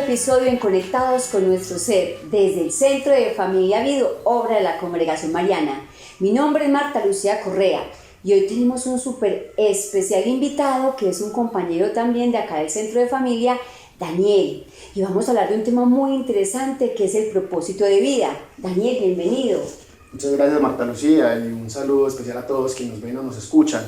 episodio en Conectados con Nuestro Ser, desde el Centro de Familia Vido, obra de la Congregación Mariana. Mi nombre es Marta Lucía Correa y hoy tenemos un súper especial invitado que es un compañero también de acá del Centro de Familia, Daniel. Y vamos a hablar de un tema muy interesante que es el propósito de vida. Daniel, bienvenido. Muchas gracias, Marta Lucía, y un saludo especial a todos quienes nos ven o nos escuchan.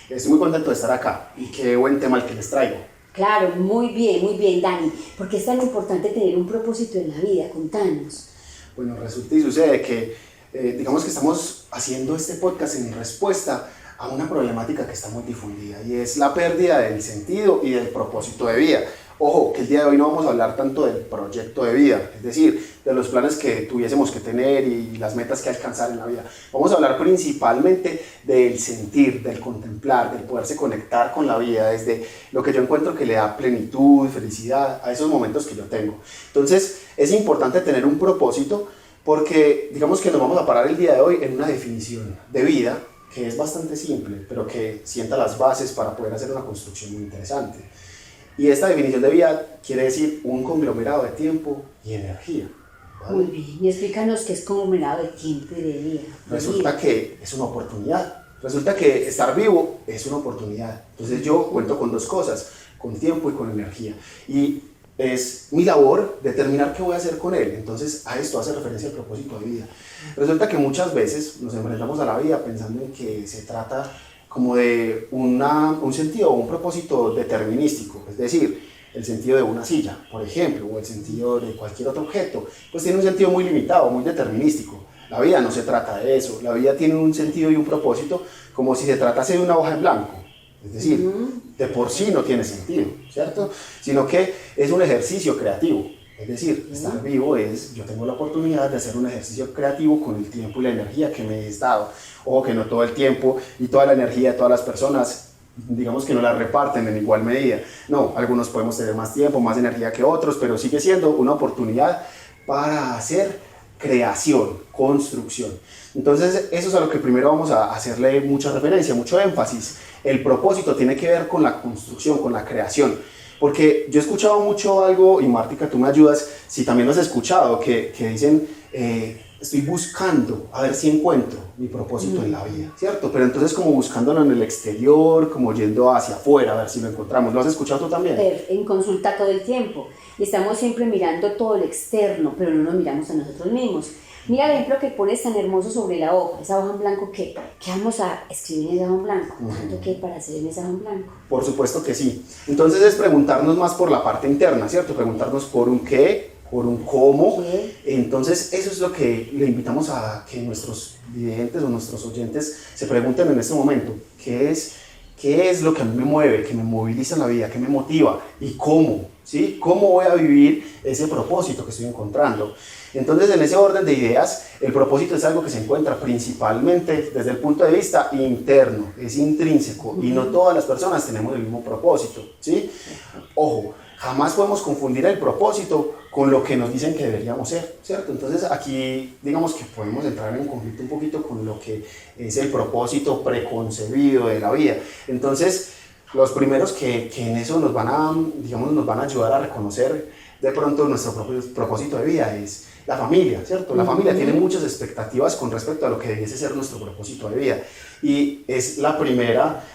Estoy muy contento de estar acá y qué buen tema el que les traigo. Claro, muy bien, Dani. ¿Por qué es tan importante tener un propósito en la vida? Contanos. Bueno, resulta y sucede que, digamos que estamos haciendo este podcast en respuesta a una problemática que está muy difundida y es la pérdida del sentido y del propósito de vida. Ojo, que el día de hoy no vamos a hablar tanto del proyecto de vida, es decir, de los planes que tuviésemos que tener y las metas que alcanzar en la vida. Vamos a hablar principalmente del sentir, del contemplar, del poderse conectar con la vida, desde lo que yo encuentro que le da plenitud, felicidad a esos momentos que yo tengo. Entonces, es importante tener un propósito porque, digamos que nos vamos a parar el día de hoy en una definición de vida que es bastante simple, pero que sienta las bases para poder hacer una construcción muy interesante. Y esta definición de vida quiere decir un conglomerado de tiempo y energía. ¿Vale? Muy bien, y explícanos qué es conglomerado de tiempo y de vida. Resulta que es una oportunidad. Resulta que estar vivo es una oportunidad. Entonces yo cuento con dos cosas, con tiempo y con energía. Y es mi labor determinar qué voy a hacer con él. Entonces a esto hace referencia el propósito de vida. Resulta que muchas veces nos enfrentamos a la vida pensando en que se trata como de un sentido o un propósito determinístico, es decir, el sentido de una silla, por ejemplo, o el sentido de cualquier otro objeto, pues tiene un sentido muy limitado, muy determinístico. La vida no se trata de eso, la vida tiene un sentido y un propósito como si se tratase de una hoja en blanco, es decir, de por sí no tiene sentido, ¿cierto? Sino que es un ejercicio creativo. Es decir, estar vivo es, yo tengo la oportunidad de hacer un ejercicio creativo con el tiempo y la energía que me es dado. Ojo que no todo el tiempo y toda la energía de todas las personas, digamos que no la reparten en igual medida. No, algunos podemos tener más tiempo, más energía que otros, pero sigue siendo una oportunidad para hacer creación, construcción. Entonces, eso es a lo que primero vamos a hacerle mucha referencia, mucho énfasis. El propósito tiene que ver con la construcción, con la creación. Porque yo he escuchado mucho algo, y Martica, tú me ayudas, si también lo has escuchado, que dicen, estoy buscando a ver si encuentro mi propósito en la vida, ¿cierto? Pero entonces como buscándolo en el exterior, como yendo hacia afuera, a ver si lo encontramos. ¿Lo has escuchado tú también? En consulta todo el tiempo. Y estamos siempre mirando todo lo externo, pero no nos miramos a nosotros mismos. Mira el ejemplo que pones tan hermoso sobre la hoja, esa hoja en blanco, ¿qué vamos a escribir en esa hoja en blanco? ¿Tanto qué hay para hacer en esa hoja en blanco? Por supuesto que sí. Entonces es preguntarnos más por la parte interna, ¿cierto? Preguntarnos por un qué, por un cómo. ¿Qué? Entonces eso es lo que le invitamos a que nuestros videntes o nuestros oyentes se pregunten en este momento. ¿Qué es lo que a mí me mueve, que me moviliza en la vida, que me motiva y cómo? ¿Sí? ¿Cómo voy a vivir ese propósito que estoy encontrando? Entonces, en ese orden de ideas, el propósito es algo que se encuentra principalmente desde el punto de vista interno, es intrínseco, y no todas las personas tenemos el mismo propósito, ¿sí? Ojo, jamás podemos confundir el propósito con lo que nos dicen que deberíamos ser, ¿cierto? Entonces, aquí, digamos que podemos entrar en conflicto un poquito con lo que es el propósito preconcebido de la vida. Entonces, los primeros que en eso nos van a ayudar a reconocer de pronto nuestro propósito de vida es la familia, ¿cierto? La familia tiene muchas expectativas con respecto a lo que debiese ser nuestro propósito de vida y es la primera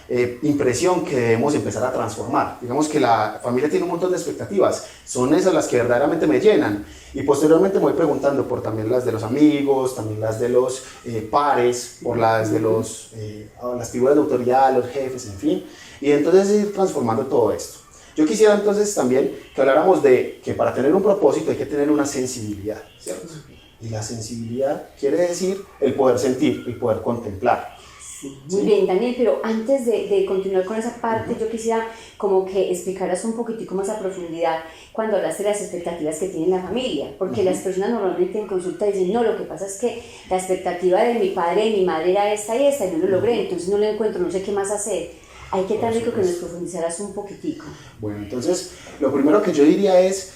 impresión que debemos empezar a transformar. Digamos que la familia tiene un montón de expectativas, son esas las que verdaderamente me llenan y posteriormente me voy preguntando por también las de los amigos, también las de los pares, por las de las figuras de autoridad, los jefes, en fin, y entonces ir transformando todo esto. Yo quisiera entonces también que habláramos de que para tener un propósito hay que tener una sensibilidad, ¿cierto? Y la sensibilidad quiere decir el poder sentir, el poder contemplar. Sí, muy bien, Daniel, pero antes de continuar con esa parte, yo quisiera como que explicaras un poquitico más a profundidad cuando hablaste de las expectativas que tiene la familia, porque las personas normalmente en consulta dicen, no, lo que pasa es que la expectativa de mi padre y mi madre era esta y esta, y no lo logré, entonces no lo encuentro, no sé qué más hacer. Hay que tan rico que nos profundizaras un poquitico. Bueno, entonces, lo primero que yo diría es,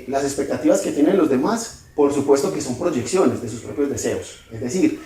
las expectativas que tienen los demás, por supuesto que son proyecciones de sus propios deseos. Es decir,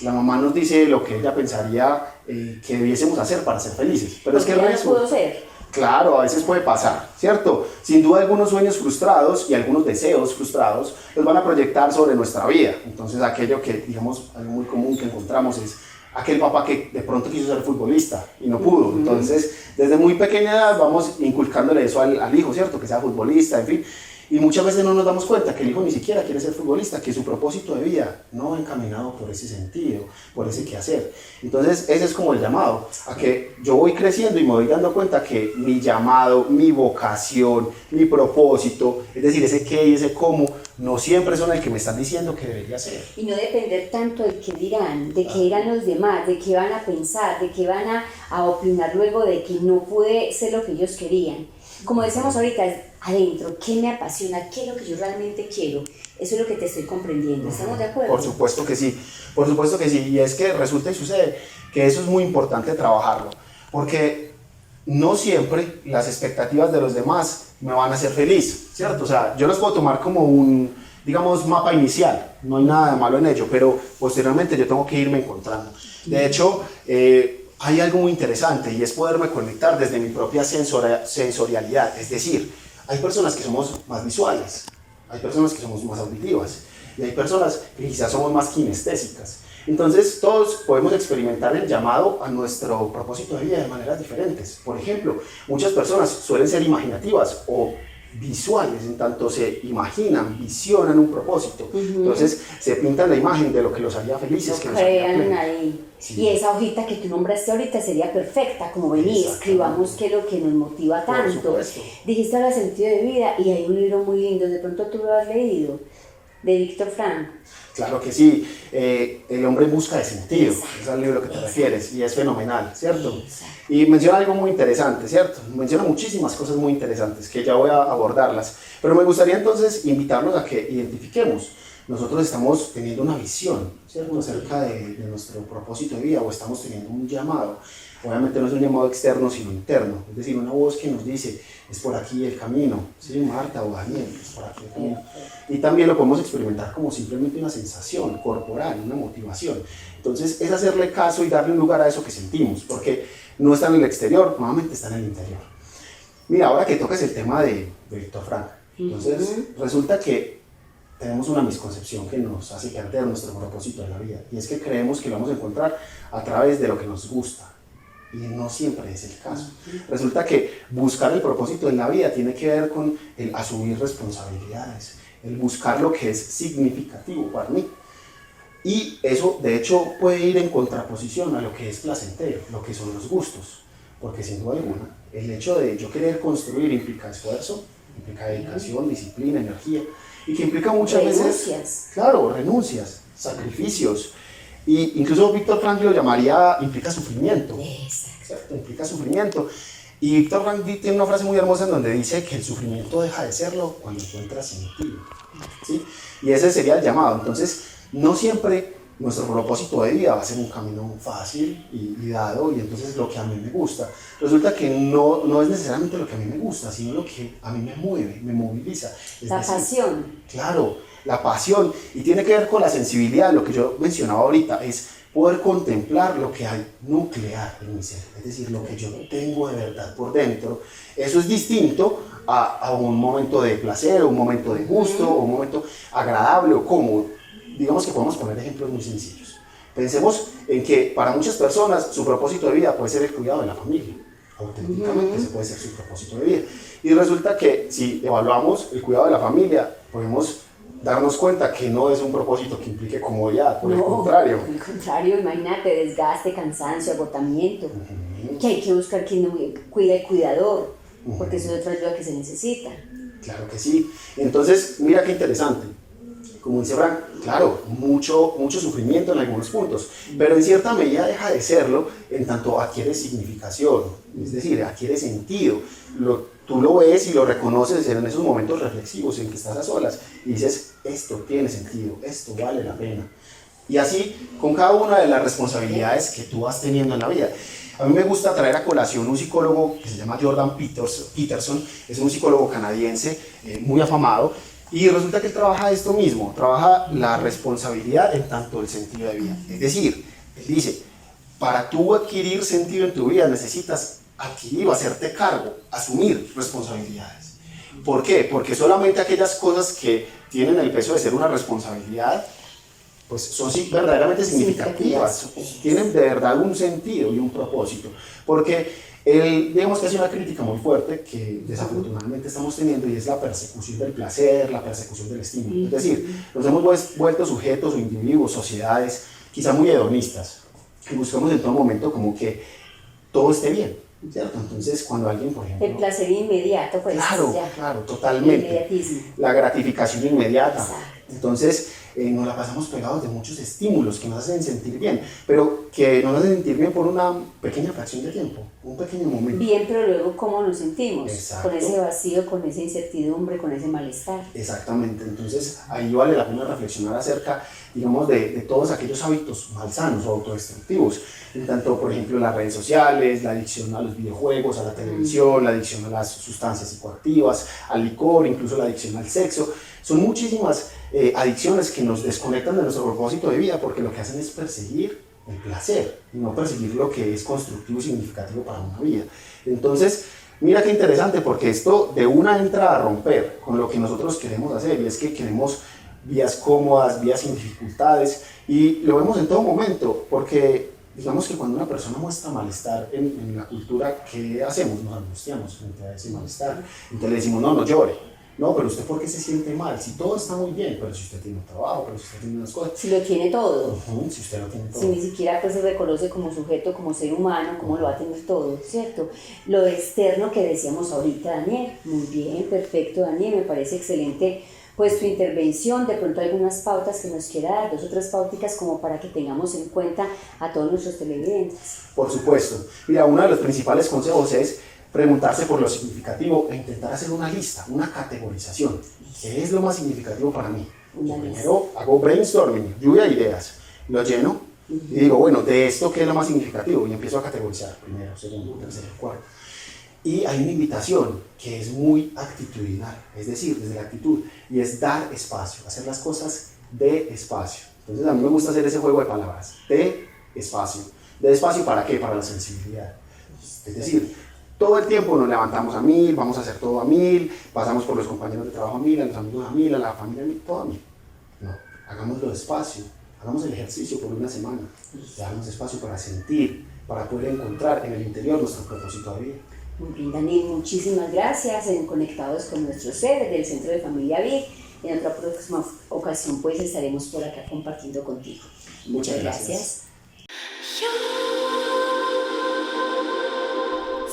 la mamá nos dice lo que ella pensaría que debiésemos hacer para ser felices. Pero es que no pudo ser. Claro, a veces puede pasar, ¿cierto? Sin duda algunos sueños frustrados y algunos deseos frustrados los van a proyectar sobre nuestra vida. Entonces aquello que, digamos, algo muy común que encontramos es aquel papá que de pronto quiso ser futbolista y no pudo. Entonces, desde muy pequeña edad vamos inculcándole eso al hijo, ¿cierto? Que sea futbolista, en fin. Y muchas veces no nos damos cuenta que el hijo ni siquiera quiere ser futbolista, que su propósito de vida no va encaminado por ese sentido, por ese quehacer. Entonces ese es como el llamado, a que yo voy creciendo y me voy dando cuenta que mi llamado, mi vocación, mi propósito, es decir, ese qué y ese cómo, no siempre son el que me están diciendo que debería ser. Y no depender tanto del que dirán, de qué dirán los demás, de qué van a pensar, de qué van a opinar luego de que no pude ser lo que ellos querían. Como decíamos ahorita, adentro, ¿qué me apasiona? ¿Qué es lo que yo realmente quiero? Eso es lo que te estoy comprendiendo. ¿Estamos de acuerdo? Por supuesto que sí, por supuesto que sí. Y es que resulta y sucede que eso es muy importante trabajarlo, porque no siempre las expectativas de los demás me van a hacer feliz, ¿cierto? O sea, yo los puedo tomar como un, digamos, mapa inicial, no hay nada de malo en ello, pero posteriormente yo tengo que irme encontrando. De hecho, hay algo muy interesante y es poderme conectar desde mi propia sensorialidad, es decir, hay personas que somos más visuales, hay personas que somos más auditivas y hay personas que quizás somos más kinestésicas. Entonces todos podemos experimentar el llamado a nuestro propósito de vida de maneras diferentes. Por ejemplo, muchas personas suelen ser imaginativas o visuales, en tanto se imaginan, visionan un propósito. Entonces se pintan la imagen de lo que los haría felices. Lo crean ahí. Sí. Y esa hojita que tú nombraste ahorita sería perfecta, como vení, escribamos qué es lo que nos motiva tanto. Dijiste ahora sentido de vida y hay un libro muy lindo, de pronto tú lo has leído, de Víctor Frank. Claro que sí, El hombre en busca de sentido, es el libro que te refieres y es fenomenal, ¿cierto? Y menciona algo muy interesante, ¿cierto? Menciona muchísimas cosas muy interesantes que ya voy a abordarlas, pero me gustaría entonces invitarlos a que identifiquemos. Nosotros estamos teniendo una visión, ¿cierto? Acerca de nuestro propósito de vida o estamos teniendo un llamado. Obviamente no es un llamado externo, sino interno. Es decir, una voz que nos dice, es por aquí el camino. ¿Sí, Marta o Daniel? Es por aquí el camino. Y también lo podemos experimentar como simplemente una sensación corporal, una motivación. Entonces es hacerle caso y darle un lugar a eso que sentimos, porque no está en el exterior, nuevamente está en el interior. Mira, ahora que tocas el tema de Víctor Frank, entonces resulta que tenemos una misconcepción que nos hace perder nuestro propósito de la vida, y es que creemos que lo vamos a encontrar a través de lo que nos gusta, y no siempre es el caso. Resulta que buscar el propósito en la vida tiene que ver con el asumir responsabilidades, el buscar lo que es significativo para mí, y eso de hecho puede ir en contraposición a lo que es placentero, lo que son los gustos, porque sin duda alguna el hecho de yo querer construir implica esfuerzo, implica dedicación, disciplina, energía, y que implica muchas veces, claro, renuncias, sacrificios, y incluso Víctor Frank lo llamaría, implica sufrimiento, ¿cierto? Implica sufrimiento. Y Víctor Frank tiene una frase muy hermosa en donde dice que el sufrimiento deja de serlo cuando encuentra sentido, ¿sí? Y ese sería el llamado. Entonces, no siempre nuestro propósito de vida va a ser un camino fácil y dado, y entonces lo que a mí me gusta. Resulta que no es necesariamente lo que a mí me gusta, sino lo que a mí me mueve, me moviliza. La pasión. Claro, la pasión. Y tiene que ver con la sensibilidad, lo que yo mencionaba ahorita, es poder contemplar lo que hay nuclear en mi ser, es decir, lo que yo tengo de verdad por dentro. Eso es distinto a un momento de placer, o un momento de gusto, o un momento agradable o cómodo. Digamos que podemos poner ejemplos muy sencillos. Pensemos en que para muchas personas su propósito de vida puede ser el cuidado de la familia. Auténticamente ese puede ser su propósito de vida. Y resulta que si evaluamos el cuidado de la familia, podemos darnos cuenta que no es un propósito que implique comodidad, por el contrario. Por el contrario, imagínate, desgaste, cansancio, agotamiento, que hay que buscar quien no cuida el cuidador, porque eso es otra ayuda que se necesita. Claro que sí. Entonces, mira qué interesante. Como dice Frank, claro, mucho sufrimiento en algunos puntos, pero en cierta medida deja de serlo en tanto adquiere significación, es decir, adquiere sentido. Tú lo ves y lo reconoces en esos momentos reflexivos en que estás a solas y dices, esto tiene sentido, esto vale la pena. Y así con cada una de las responsabilidades que tú vas teniendo en la vida. A mí me gusta traer a colación un psicólogo que se llama Jordan Peterson, es un psicólogo canadiense muy afamado. Y resulta que él trabaja esto mismo, trabaja la responsabilidad en tanto el sentido de vida. Es decir, él dice, para tú adquirir sentido en tu vida necesitas adquirir o hacerte cargo, asumir responsabilidades. ¿Por qué? Porque solamente aquellas cosas que tienen el peso de ser una responsabilidad, pues son sí, verdaderamente significativas, tienen de verdad un sentido y un propósito. Porque digamos que es una crítica muy fuerte que desafortunadamente estamos teniendo, y es la persecución del placer, la persecución del estímulo. Es decir, nos hemos vuelto sujetos o individuos, sociedades, quizá muy hedonistas, y buscamos en todo momento como que todo esté bien, ¿cierto? Entonces, cuando alguien, por ejemplo... El placer inmediato, pues. Claro, ya. claro, totalmente. El inmediatismo. La gratificación inmediata. Exacto. Entonces, nos la pasamos pegados de muchos estímulos que nos hacen sentir bien, pero que nos hacen sentir bien por una pequeña fracción de tiempo, un pequeño momento. Bien, pero luego, ¿cómo nos sentimos? Exacto. Con ese vacío, con esa incertidumbre, con ese malestar. Exactamente, entonces ahí vale la pena reflexionar acerca, digamos, de todos aquellos hábitos malsanos o autodestructivos, en tanto, por ejemplo, las redes sociales, la adicción a los videojuegos, a la televisión, la adicción a las sustancias psicoactivas, al licor, incluso la adicción al sexo. Son muchísimas adicciones que nos desconectan de nuestro propósito de vida, porque lo que hacen es perseguir el placer y no perseguir lo que es constructivo y significativo para una vida. Entonces, mira qué interesante, porque esto de una entra a romper con lo que nosotros queremos hacer, y es que queremos vías cómodas, vías sin dificultades, y lo vemos en todo momento, porque digamos que cuando una persona muestra malestar en la cultura, ¿qué hacemos? Nos angustiamos frente a ese malestar. Entonces le decimos, no llore. No, pero usted, ¿por qué se siente mal? Si todo está muy bien, pero si usted tiene un trabajo, pero si usted tiene unas cosas. Si lo tiene todo. Si usted lo tiene todo. Si ni siquiera pues, se reconoce como sujeto, como ser humano, ¿cómo lo va a tener todo? ¿Cierto? Lo externo que decíamos ahorita, Daniel. Muy bien, perfecto, Daniel. Me parece excelente pues tu intervención. De pronto algunas pautas que nos quiera dar, 2 o 3 pauticas como para que tengamos en cuenta a todos nuestros televidentes. Por supuesto. Mira, uno de los principales consejos es preguntarse por lo significativo e intentar hacer una lista, una categorización. ¿Qué es lo más significativo para mí? Primero hago brainstorming, lluvia de ideas, lo lleno y digo, bueno, de esto, ¿qué es lo más significativo? Y empiezo a categorizar, primero, segundo, tercero, cuarto. Y hay una invitación que es muy actitudinal, es decir, desde la actitud, y es dar espacio, hacer las cosas de espacio. Entonces a mí me gusta hacer ese juego de palabras, de espacio. ¿De espacio para qué? Para la sensibilidad. Es decir, todo el tiempo nos levantamos a 1000, vamos a hacer todo a 1000, pasamos por los compañeros de trabajo a 1000, a los amigos a 1000, a la familia a 1000, todo a 1000. No, hagámoslo despacio, hagamos el ejercicio por una semana, hagamos espacio para sentir, para poder encontrar en el interior nuestro propósito de vida. Muy bien, Daniel, muchísimas gracias. Conectados con nuestros seres del Centro de Familia VIC. En otra próxima ocasión pues estaremos por acá compartiendo contigo. Muchas gracias.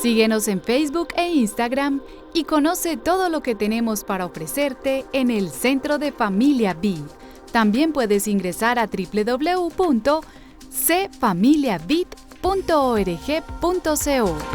Síguenos en Facebook e Instagram y conoce todo lo que tenemos para ofrecerte en el Centro de Familia VIC. También puedes ingresar a www.cfamiliavid.org.co.